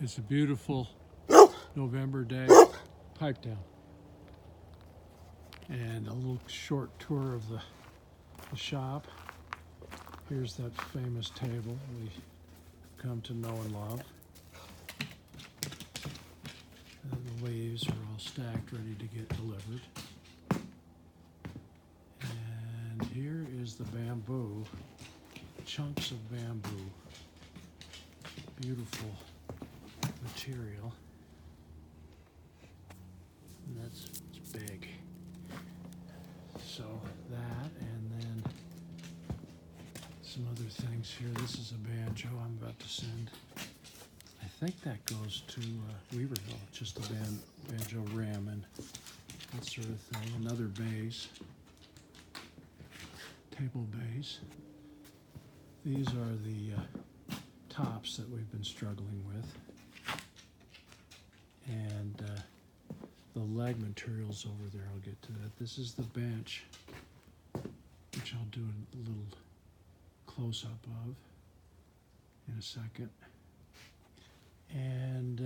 It's a beautiful November day. Pipe down. And a little short tour of the shop. Here's that famous table we come to know and love. And the leaves are all stacked, ready to get delivered. And here is the bamboo, chunks of bamboo. Beautiful material. And it's big. So that, and then some other things here. This is a banjo I'm about to send. I think that goes to Weaverville, just the banjo rim and that sort of thing. Another base, table base. These are the tops that we've been struggling with. And the leg materials over there, I'll get to that. This is the bench, which I'll do a little close-up of in a second. And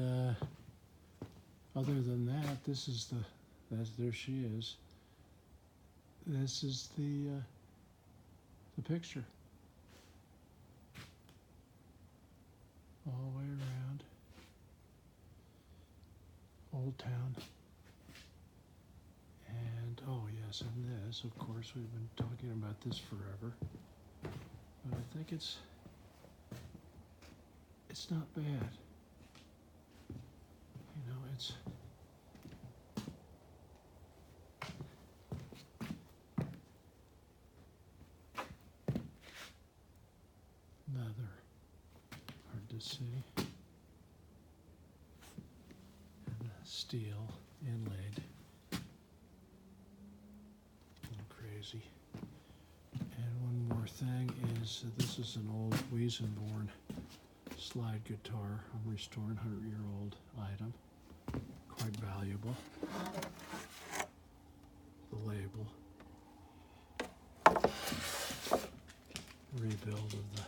other than that, this is there she is. This is the picture. All the way around. Old Town. And, oh yes, and this, of course, we've been talking about this forever. But I think it's not bad. You know, it's leather, hard to see, and steel inlaid, a little crazy. And one more thing is that this is an old Weissenborn slide guitar. I'm restoring 100-year-old item, quite valuable. The label, rebuild of the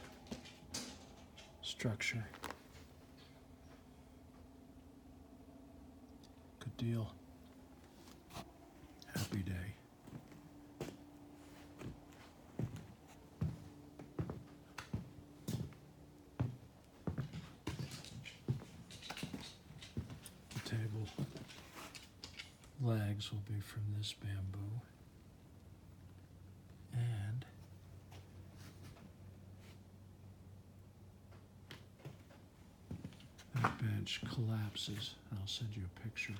structure. Good deal. Happy day. The table legs will be from this bamboo. And that bench collapses. I'll send you a picture.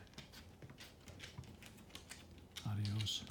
Adios.